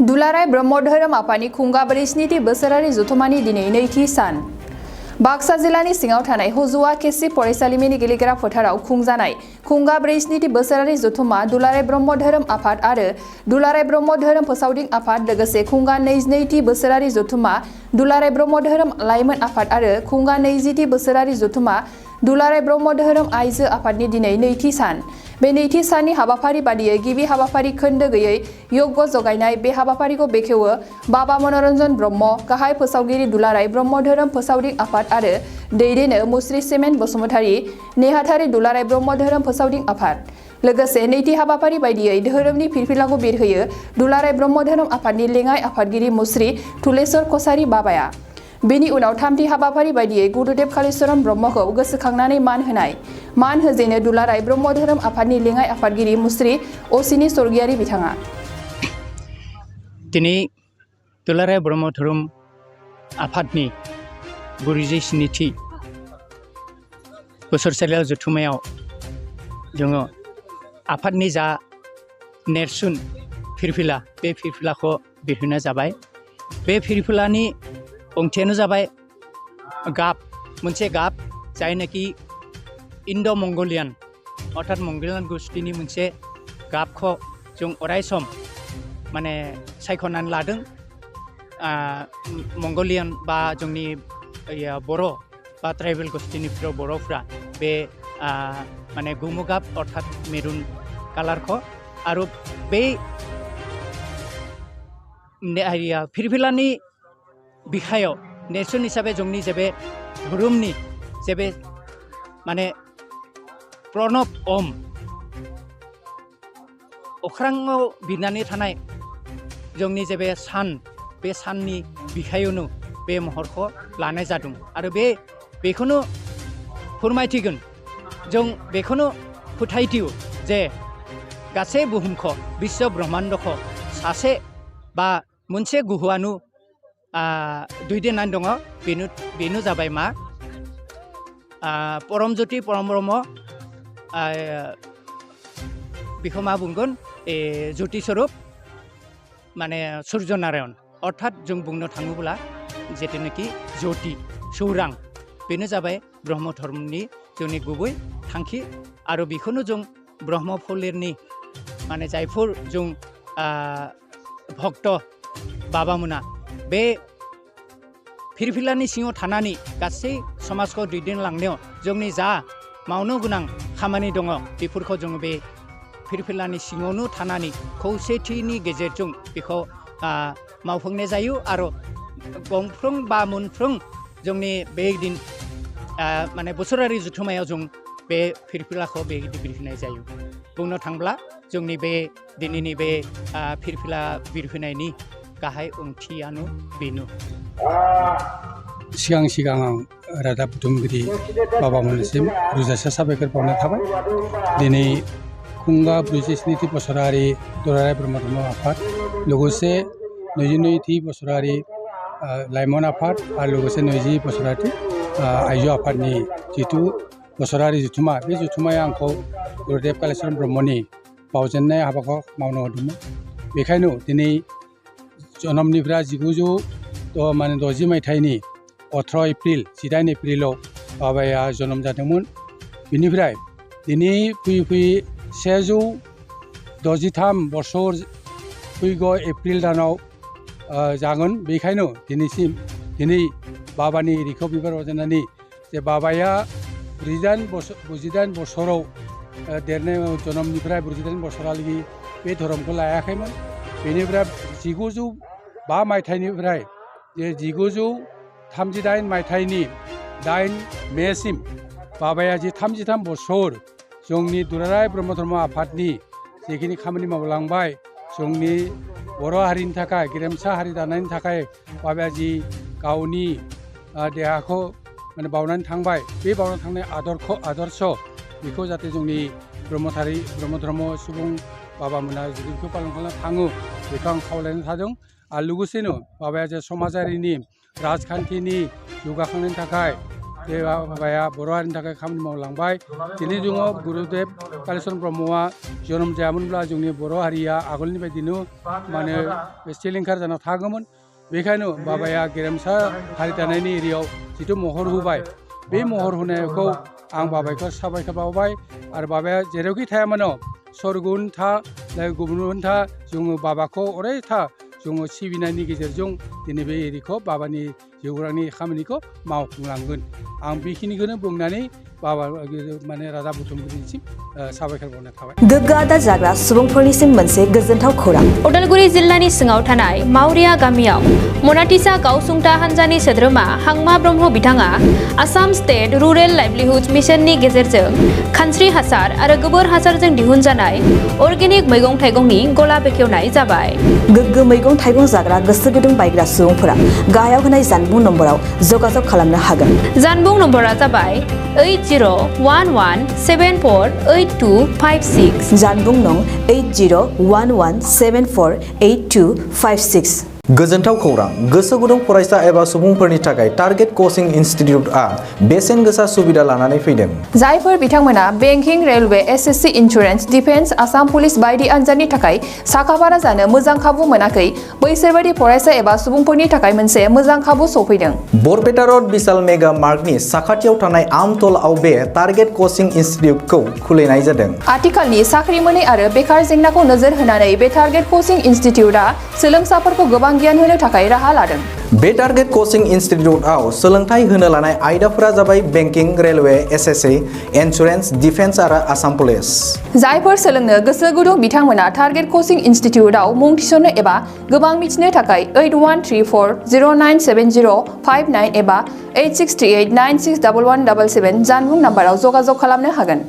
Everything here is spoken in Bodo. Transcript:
दुलाराय ब्रह्म धोरोम आफादनि खुंगा 47 बोसोरारि जथुम्मानि दिनै नैथि सान। बाक्सा जिल्लानि सिङाव थानाय हुजुवा केसि फरायसालिमानि गेलेग्रा फोथाराव खुंजानाय खुंगा 47 बोसोरारि जथुम्मा दुलाराय ब्रह्म धोरोम आफाद आरो दुलाराय ब्रह्म धोरोम फोसावदिं आफाद लोगोसे खुंगा 22 बोसोरारि जथुम्मा दुलाराय ब्रह्म धोरोम लाइमोन आफाद आरो खुंगा 20 बोसोरारि जथुम्मा दुलाराय ब्रह्म धोरोम आइजो आफादनि दिनै नैथि सान। बे नैथि साननि हाबाफारि बादियै गिबि हाबाफारि खोन्दो गैयै यज्ञ जगायनाय बे हाबाफारिखौ बेखेवो बाबा मनरन्जन ब्रह्म गाहाय फोसावगिरि दुलाराय ब्रह्म धोरोम फोसावदिं आफाद आरो दैदेनो मुस्रि सेमेन बसुमतारी नेहाथारि दुलाराय ब्रह्म धोरोम फोसावदिं आफाद। लोगोसे नैथि हाबाफारि बायदियै धोरोमनि फिरफिलाखौ बिरहोयो दुलाराय ब्रह्म धोरोम आफादनि लेङाइ आफादगिरि मुस्रि तुलेश्वर कछारी बाबाया। बेनि उनाव थामथि हाबाफारि बायदियै गुरुदेव कालीचरण ब्रह्मखौ गोसोखांनानै मान होनाय। मान होजेनो दुलाराय ब्रह्म धोरोम आफादनि लेङाइ आफादगिरि मुस्रि असिनि स्वर्गियारि बिथाङा। दिनै दुलाराय ब्रह्म धोरोम आफादनि 47थि बोसोरसालियाव जथुम्मायाव जोङो आफादनि जा नेरसोन फिरफिला बे फिरफिलाखौ बिरहोनाय जाबाय। बे फिरफिलानि ओंथियानो जाबाय गाब, मोनसे गाब जायनाखि इन्ड' मंगलियान अर्थात मंगलियान गोष्ठीनि मोनसे गाबखौ जों अराय सम माने सायख'नानै लादों। मंगलियान बा जोंनि बर' बा ट्राइबेल गोष्ठीनि बर'फ्रा बे माने गोमो गाब अर्थात मेरुन कालारखौ आरो बे फिरफिलानि बिखायाव नेरसोन हिसाबै जोंनि जेबे धोरोमनि जेबे माने प्रणब ओम अख्राङाव बिरनानै थानाय जोंनि जेबे सान बे साननि बिखायावनो बे महरखौ लानाय जादों आरो बेखौनो फोरमायथिगोन जों बेखौनो फोथायथियो जे गासै बुहुमखौ बिश्व ब्रह्माण्डखौ सासे बा मोनसे गोहोआनो दैदेननानै दङ। बेनो जाबाय मा परम ज्योति परम ब्रह्म बेखौ मा बुंगोन ज्योति स्वरूप माने सूर्य नारायण अर्थात जों बुंनो थाङोब्ला जेतुनाखि ज्योति सौरां बेनो जाबाय ब्रह्म धर्मनि जोंनि गुबै थांखि आरो बेखौनो जों ब्रह्म फोलेरनि माने जायफोर जों भक्त बाबामोना बे फिरफिलानि सिङाव थानानै गासै समाजखौ दैदेनलांनायाव जोंनि जा मावनो गोनां खामानि दङ बेफोरखौ जोङो बे फिरफिलानि सिङावनो थानानै खौसेथिनि गेजेरजों बेखौ मावफुंनाय जायो आरो गंफ्रोम बा मोनफ्रोम जोंनि बे दिन माने बोसोरारि जथुम्मायाव जों बे फिरफिलाखौ बिरहोनाय जायो। बुंनो थांब्ला जोंनि बे दिनैनि बे फिरफिला बिरहोनायनि गाहाय ओंथियानो बेनो। सिगां आं रादाब बुथुमगिरि बाबामोननिसिम रोजासे साबायखर बावनाय थाबाय। दिनै खुंगा 47थि बोसोरारि दुलाराय ब्रह्म धर्म आफाद लोगोसे 22थि बोसोरारि लाइमोन आफाद आरो लोगोसे 20 बोसोरारि आइजो आफादनि जिथु बोसोरारि जथुम्मा बे जथुम्माया आंखौ गुरुदेव कालीचरण ब्रह्मनि बावजेननाय हाबाखौ मावनो होदोंमोन। बेखायनो दिनै जोनोमनिफ्राय 1960 मायथाइनि 18 एप्रिल 18 एप्रिलाव बाबाया जोनोम जादोंमोन। बेनिफ्राय दिनै फैयै 163 बोसोर फैगौ एप्रिल दानाव जागोन। बेखायनो दिनै बाबानि रिखौ बिबार बावजेननानै जे बाबाया 98 बोसोराव देरनाय जोनोमनिफ्राय 48 बोसोरालागि बे धोरोमखौ लायाखैमोन। बेनिफ्राय 1905 मायथाइनिफ्राय 1938 मायथाइनि 8 मेसिम बाबाया जे 33 बोसोर जोंनि दुलाराय ब्रह्म धर्म आफादनि जेखिनि खामानि मावलांबाय जोंनि बर' हारिनि थाखाय गेरेमसा हारि दानायनि थाखाय बाबाया जि गावनि देहाखौ माने बावनानै थांबाय बे बावनानै थांनाय आदर्श बेखौ जाहाथे जोंनि ब्रह्म धर्म सुबुं बाबामोना जुदि बेखौ पालन खालामना थाङो बेखौ आं खावलायनानै थादों। आरो लोगोसेनो बाबाया जे समाजारिनि राजखान्थिनि जौगाखांनायनि थाखाय जे बाबाया बर' हारिनि थाखाय खामानि मावलांबाय दिनै जोङो गुरुदेब कालिचरन ब्रह्मआ जोनोम जायामोनब्ला जोंनि बर' हारिया आगोलनि बायदिनो माने सिलिंखार जाना थागौमोन बेखायनो बाबाया गेरेमसा हारि दानायनि एरियायाव जिथु महर होबाय बे महर होनायखौ आं बाबाखौ साबायखर बावबाय आरो बाबाया जेरावखि थाया मानो सरगुन था गुबुन था जोङो बाबाखौ अरायथा जोङो सिबिनायनि गेजेरजों दिनै बे एरिखौ बाबानि जिउरांनि खामानिखौ मावफुंलांगोन आं बेखिनिखौनो बुंनानै बाबा माने राजा बुथुमगिरिनिसिम साबायखर बावनाय थाबाय। गोग्गो आदार जाग्रा सुबुंफोरनिसिम मोनसे गोजोनथाव खौरां। उदालगुरि जिल्लानि सिङाव थानाय मावरिया गामियाव मनाटिसा गावसुंथा हान्जानि सोद्रोमा हांमा ब्रह्म बिथाङा आसाम स्टेट रुरेल लाइभलिहुड मिशननि गेजेरजों खानस्रि हासार आरो गोबोर हासारजों दिहुनजानाय अर्गेनिक मैगं थाइगंनि गला बेखेवनाय जाबाय। गोग्गो मैगं थाइगं जाग्रा गोसो गुदुं बायग्रा सुबुंफोरा गाहायाव होनाय जानबुं नम्बराव जगाजग खालामनो हागोन। जानबुं नम्बरा जाबाय 8011748256 जानबुं नं 8011748256। गोजोनथाव खौरां गोसो गुदुं फरायसा एबा सुबुंफोरनि थाखाय टारगेट कचिं इनस्टिट्यूटआ बेसेन गोसा सुबिदा लानानै फैदों। जायफोर बिथांमोना banking railway SSC insurance defence Assam police बायदि आनजादनि थाखाय साखाफारा जानो मोजां खाबु मोनाखै बैसोर बायदि फरायसा एबा सुबुंफोरनि थाखाय मोनसे मोजां खाबु सफैदों। बरपेटा रोड विशाल मेगा मार्टनि साखाथियाव थानाय आमतलाव बे टारगेट कचिं इनस्टिट्यूटखौ खुलिनाय जादों। आथिखालनि साख्रि मोनै आरो बेकार जेंनाखौ नोजोर होनानै बे टारगेट कचिं इनस्टिट्यूटआ सोलोंसाफोरखौ गोबां गियान होनो थाखाय राहा लादों। बे टारगेट कचिं इनस्टिट्यूटआव सोलोंथाइ होनो लानाय आयदाफोरा जाबाय banking railway SSC insurance defence आरो आसाम पुलिस। जायफोर सोलोंनो गोसो गुदुं बिथांमोना टारगेट कचिं इनस्टिट्यूटआव मुं थिसननो एबा गोबां मिथिनो थाखाय 8134097059 एबा 8638961177 जानबुं नाम्बाराव जगाजग खालामनो हागोन।